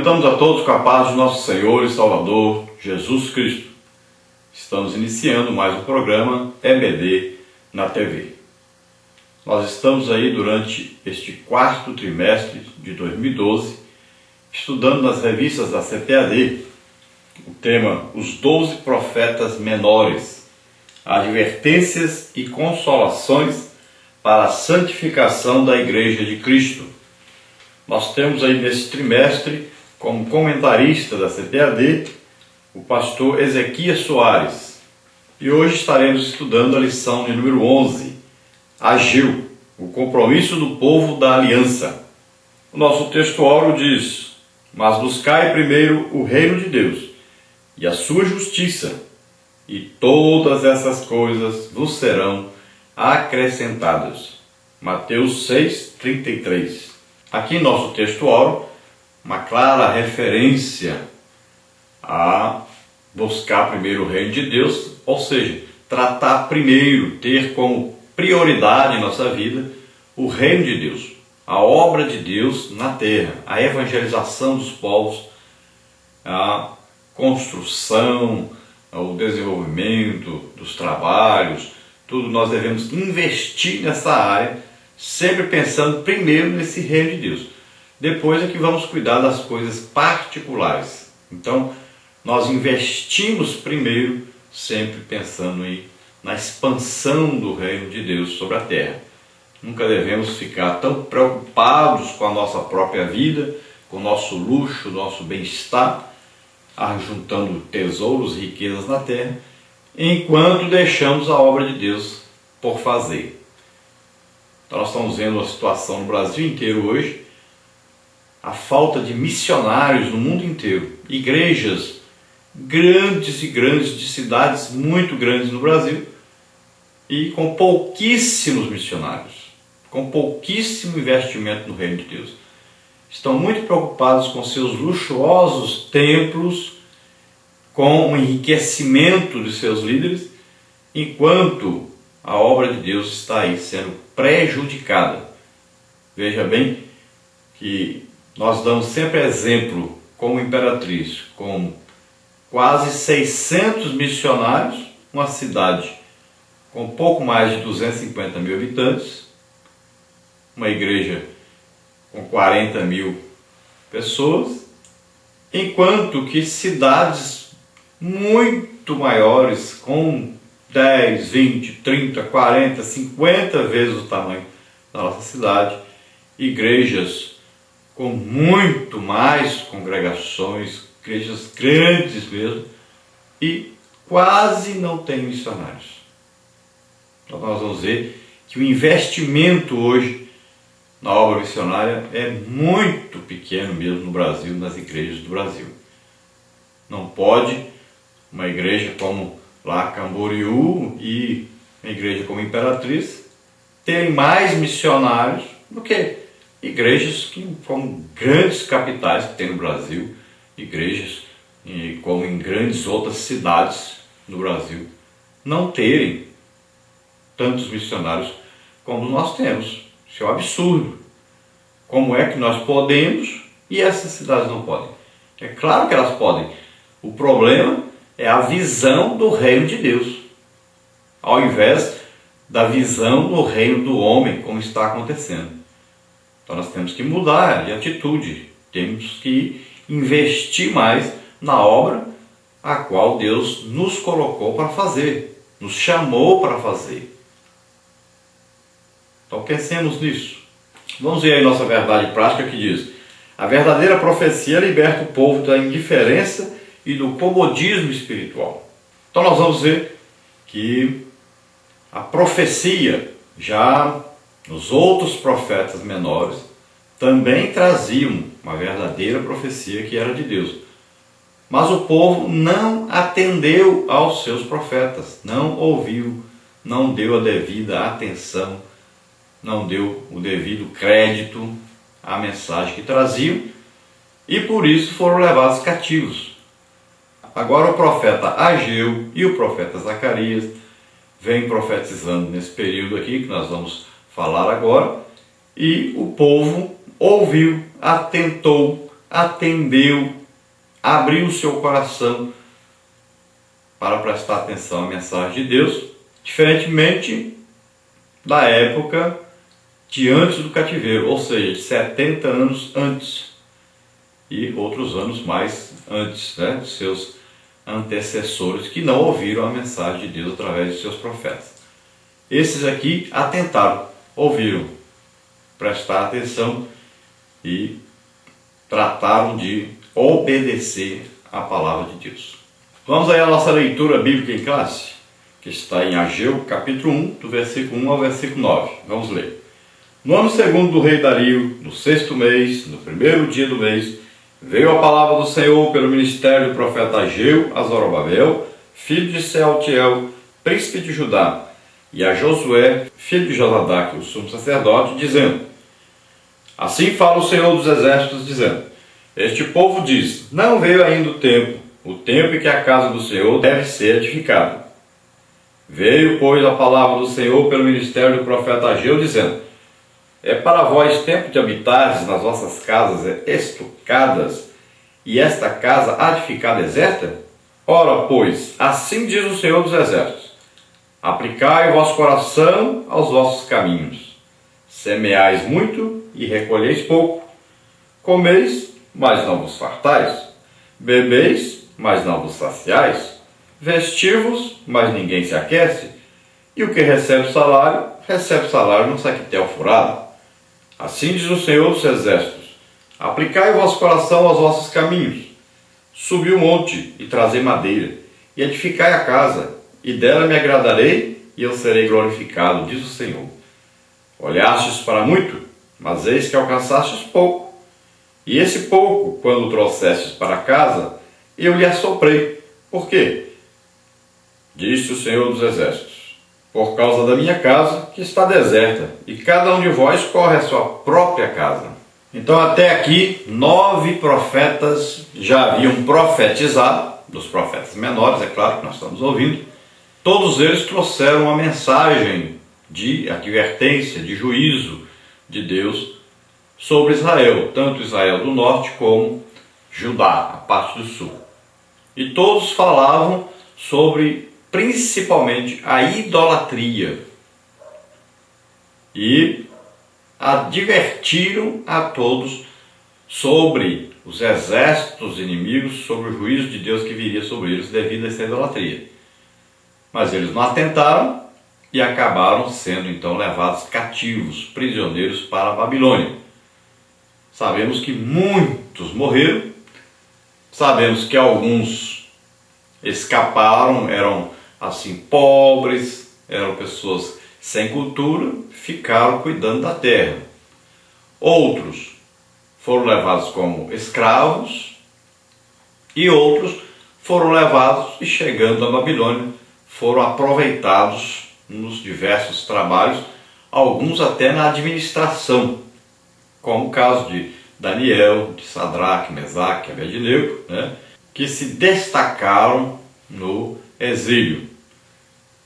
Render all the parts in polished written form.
Cumprimentamos a todos com a paz de nosso Senhor e Salvador Jesus Cristo. Estamos iniciando mais um programa EBD na TV. Nós estamos aí durante este quarto trimestre de 2012, estudando nas revistas da CPAD o tema Os 12 Profetas Menores, Advertências e Consolações para a Santificação da Igreja de Cristo. Nós temos aí nesse trimestre, como comentarista da CPAD, o pastor Ezequias Soares. E hoje estaremos estudando a lição de número 11, Ageu, o compromisso do povo da aliança. O nosso texto áureo diz: mas buscai primeiro o reino de Deus e a sua justiça, e todas essas coisas vos serão acrescentadas. Mateus 6:33. Aqui em nosso texto áureo, uma clara referência a buscar primeiro o reino de Deus, ou seja, tratar primeiro, ter como prioridade em nossa vida o reino de Deus, a obra de Deus na terra, a evangelização dos povos, a construção, o desenvolvimento dos trabalhos, tudo nós devemos investir nessa área, sempre pensando primeiro nesse reino de Deus. Depois é que vamos cuidar das coisas particulares. Então, nós investimos primeiro, sempre pensando na expansão do reino de Deus sobre a terra. Nunca devemos ficar tão preocupados com a nossa própria vida, com o nosso luxo, nosso bem-estar, ajuntando tesouros e riquezas na terra, enquanto deixamos a obra de Deus por fazer. Então, nós estamos vendo a situação no Brasil inteiro hoje, a falta de missionários no mundo inteiro, igrejas grandes e grandes, de cidades muito grandes no Brasil, e com pouquíssimos missionários, com pouquíssimo investimento no reino de Deus. Estão muito preocupados com seus luxuosos templos, com o enriquecimento de seus líderes, enquanto a obra de Deus está aí sendo prejudicada. Veja bem que nós damos sempre exemplo como Imperatriz, com quase 600 missionários, uma cidade com pouco mais de 250 mil habitantes, uma igreja com 40 mil pessoas, enquanto que cidades muito maiores, com 10, 20, 30, 40, 50 vezes o tamanho da nossa cidade, igrejas com muito mais congregações, igrejas grandes mesmo, e quase não tem missionários. Então nós vamos ver que o investimento hoje na obra missionária é muito pequeno mesmo no Brasil, nas igrejas do Brasil. Não pode uma igreja como lá Camboriú e uma igreja como Imperatriz terem mais missionários do que igrejas como grandes capitais que tem no Brasil, igrejas como em grandes outras cidades no Brasil, não terem tantos missionários como nós temos. Isso é um absurdo. Como é que nós podemos e essas cidades não podem? É claro que elas podem. O problema é a visão do reino de Deus, ao invés da visão do reino do homem, como está acontecendo. Então nós temos que mudar de atitude, temos que investir mais na obra a qual Deus nos colocou para fazer, nos chamou para fazer. Então pensemos nisso. Vamos ver aí nossa verdade prática que diz: a verdadeira profecia liberta o povo da indiferença e do comodismo espiritual. Então nós vamos ver que a profecia, já nos outros profetas menores, também traziam uma verdadeira profecia que era de Deus. Mas o povo não atendeu aos seus profetas, não ouviu, não deu a devida atenção, não deu o devido crédito à mensagem que traziam, e por isso foram levados cativos. Agora o profeta Ageu e o profeta Zacarias vêm profetizando nesse período aqui que nós vamos falar agora, e o povo ouviu, atentou, atendeu, abriu o seu coração para prestar atenção à mensagem de Deus, diferentemente da época de antes do cativeiro, ou seja, de 70 anos antes e outros anos mais antes, dos seus antecessores que não ouviram a mensagem de Deus através de seus profetas. Esses aqui atentaram, ouviram, prestaram atenção e trataram de obedecer à palavra de Deus. Vamos aí à nossa leitura bíblica em classe, que está em Ageu, capítulo 1, do versículo 1 ao versículo 9. Vamos ler. No ano segundo do rei Dario, no 6º mês, no 1º dia do mês, veio a palavra do Senhor pelo ministério do profeta Ageu a Zorobabel, filho de Sealtiel, príncipe de Judá, e a Josué, filho de Josadaque, o sumo sacerdote, dizendo: Assim fala o Senhor dos exércitos, dizendo: Este povo diz, não veio ainda o tempo em que a casa do Senhor deve ser edificada. Veio, pois, a palavra do Senhor pelo ministério do profeta Ageu, dizendo: É para vós tempo de habitares nas vossas casas estucadas, e esta casa há de ficar deserta? Ora, pois, assim diz o Senhor dos exércitos: Aplicai o vosso coração aos vossos caminhos. Semeais muito e recolheis pouco. Comeis, mas não vos fartais. Bebeis, mas não vos saciais. Vestivos, mas ninguém se aquece. E o que recebe salário num saquitel furado. Assim diz o Senhor dos exércitos: Aplicai o vosso coração aos vossos caminhos. Subi o monte e trazei madeira, e edificai a casa, e dela me agradarei, e eu serei glorificado, diz o Senhor. Olhastes para muito, mas eis que alcançastes pouco. E esse pouco, quando trouxestes para casa, eu lhe assoprei. Por quê? Disse o Senhor dos exércitos: Por causa da minha casa, que está deserta, e cada um de vós corre a sua própria casa. Então, até aqui, 9 profetas já haviam profetizado, dos profetas menores, é claro que nós estamos ouvindo. Todos eles trouxeram uma mensagem de advertência, de juízo de Deus sobre Israel, tanto Israel do norte como Judá, a parte do sul. E todos falavam sobre, principalmente, a idolatria. E advertiram a todos sobre os exércitos inimigos, sobre o juízo de Deus que viria sobre eles devido a essa idolatria. Mas eles não atentaram e acabaram sendo então levados cativos, prisioneiros para a Babilônia. Sabemos que muitos morreram, sabemos que alguns escaparam, eram assim pobres, eram pessoas sem cultura, ficaram cuidando da terra. Outros foram levados como escravos e outros foram levados e, chegando à Babilônia, foram aproveitados nos diversos trabalhos, alguns até na administração, como o caso de Daniel, de Sadraque, Mesaque, Abednego, que se destacaram no exílio.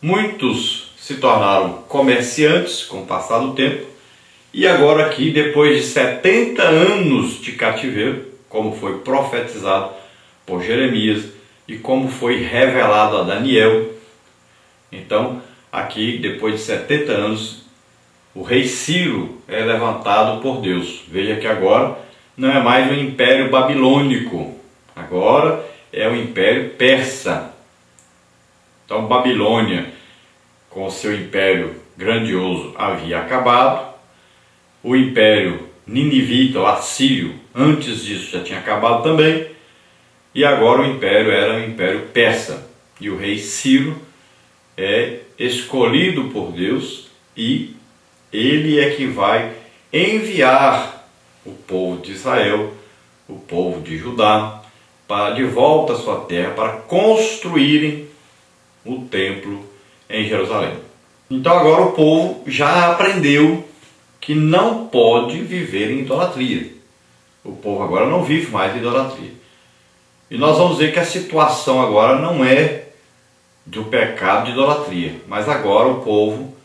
Muitos se tornaram comerciantes com o passar do tempo, e agora aqui, depois de 70 anos de cativeiro, como foi profetizado por Jeremias e como foi revelado a Daniel, então aqui, depois de 70 anos, o rei Ciro é levantado por Deus. Veja que agora não é mais o Império Babilônico, agora é o Império Persa. Então Babilônia, com o seu império grandioso, havia acabado. O Império Ninivita, o Assírio, antes disso já tinha acabado também. E agora o império era o Império Persa. E o rei Ciro é escolhido por Deus e ele é que vai enviar o povo de Israel, o povo de Judá, para de volta à sua terra, para construírem o templo em Jerusalém. Então agora o povo já aprendeu que não pode viver em idolatria. O povo agora não vive mais em idolatria. E nós vamos ver que a situação agora não é do pecado de idolatria, mas agora o povo,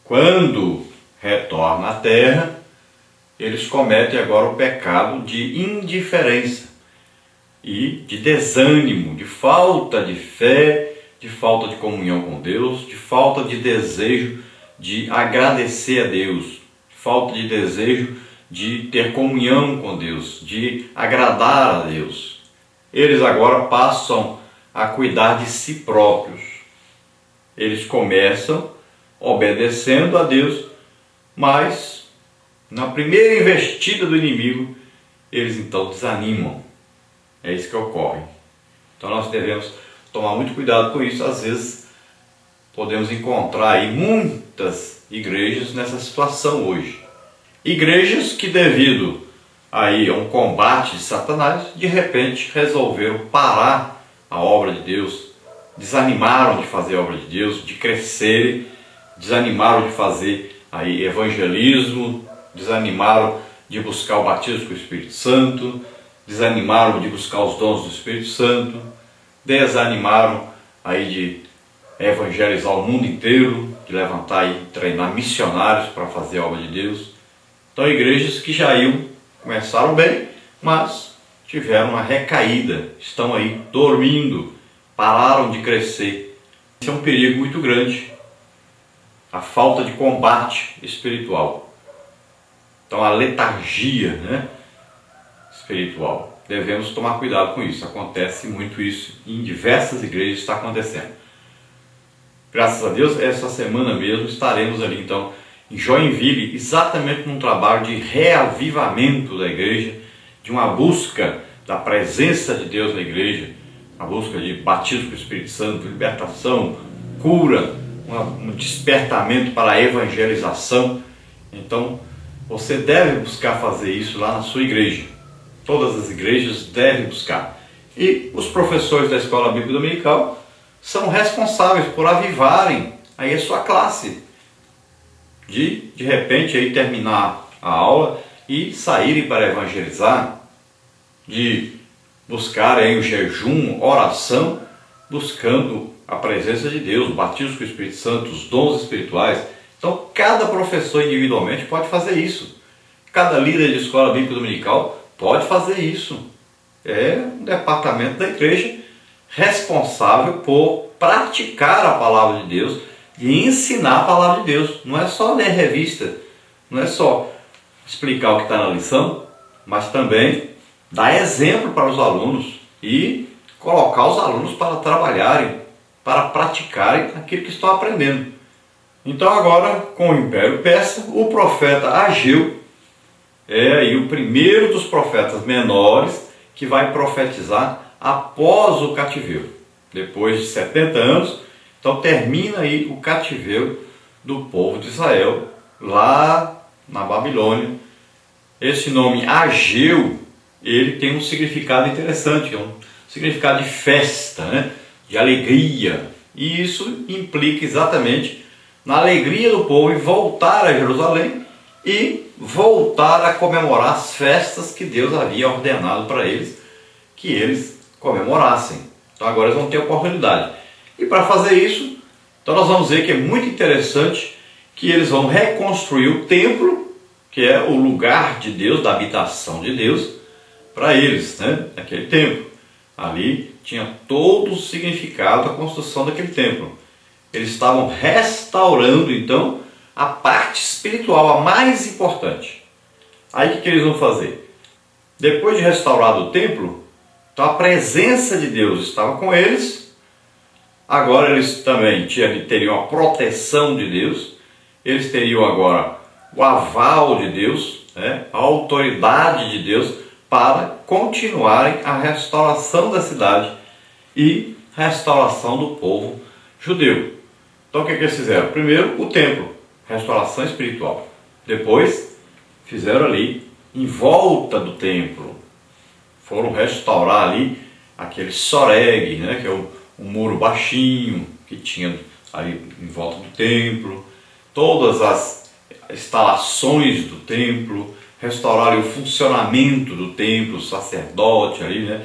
quando retorna à terra, eles cometem agora o pecado de indiferença e de desânimo, de falta de fé, de falta de comunhão com Deus, de falta de desejo de agradecer a Deus, de falta de desejo de ter comunhão com Deus, de agradar a Deus. Eles agora passam a cuidar de si próprios. Eles começam obedecendo a Deus, mas na primeira investida do inimigo, eles então desanimam. É isso que ocorre. Então nós devemos tomar muito cuidado com isso. Às vezes podemos encontrar aí muitas igrejas nessa situação hoje. Igrejas que, devido aí a um combate de Satanás, de repente resolveram parar a obra de Deus, desanimaram de fazer a obra de Deus, de crescer, desanimaram de fazer aí evangelismo, desanimaram de buscar o batismo com o Espírito Santo, desanimaram de buscar os dons do Espírito Santo, desanimaram aí de evangelizar o mundo inteiro, de levantar e treinar missionários para fazer a obra de Deus. Então, igrejas que já começaram bem, mas tiveram uma recaída, estão aí dormindo, pararam de crescer. Isso é um perigo muito grande, a falta de combate espiritual. Então, a letargia, espiritual. Devemos tomar cuidado com isso. Acontece muito isso em diversas igrejas, está acontecendo. Graças a Deus, essa semana mesmo estaremos ali então em Joinville, exatamente num trabalho de reavivamento da igreja, de uma busca da presença de Deus na igreja, a busca de batismo com o Espírito Santo, libertação, cura, um despertamento para a evangelização. Então, você deve buscar fazer isso lá na sua igreja. Todas as igrejas devem buscar. E os professores da Escola Bíblica Dominical são responsáveis por avivarem aí a sua classe. De repente, aí terminar a aula e saírem para evangelizar, de buscar aí o jejum, oração, buscando a presença de Deus, o batismo com o Espírito Santo, os dons espirituais. Então, cada professor individualmente pode fazer isso. Cada líder de escola bíblica dominical pode fazer isso. É um departamento da igreja responsável por praticar a palavra de Deus e ensinar a palavra de Deus. Não é só ler revista, não é só explicar o que está na lição, mas também dar exemplo para os alunos e colocar os alunos para trabalharem, para praticarem aquilo que estão aprendendo. Então agora, com o Império Persa, o profeta Ageu é aí o primeiro dos profetas menores que vai profetizar após o cativeiro. Depois de 70 anos, então termina aí o cativeiro do povo de Israel, lá na Babilônia. Esse nome Ageu, ele tem um significado interessante, é um significado de festa, de alegria. E isso implica exatamente na alegria do povo em voltar a Jerusalém e voltar a comemorar as festas que Deus havia ordenado para eles que eles comemorassem. Então agora eles vão ter oportunidade. E para fazer isso, então nós vamos ver que é muito interessante que eles vão reconstruir o templo, que é o lugar de Deus, da habitação de Deus, para eles, naquele templo. Ali tinha todo o significado da construção daquele templo. Eles estavam restaurando então a parte espiritual, a mais importante. Aí o que eles vão fazer? Depois de restaurado o templo, então a presença de Deus estava com eles. Agora eles também teriam a proteção de Deus. Eles teriam agora o aval de Deus, a autoridade de Deus para continuarem a restauração da cidade e restauração do povo judeu. Então o que eles fizeram? Primeiro o templo, restauração espiritual. Depois fizeram ali em volta do templo. Foram restaurar ali aquele soreg, que é um muro baixinho que tinha ali em volta do templo. Todas as instalações do templo, restaurar ali o funcionamento do templo, o sacerdote ali,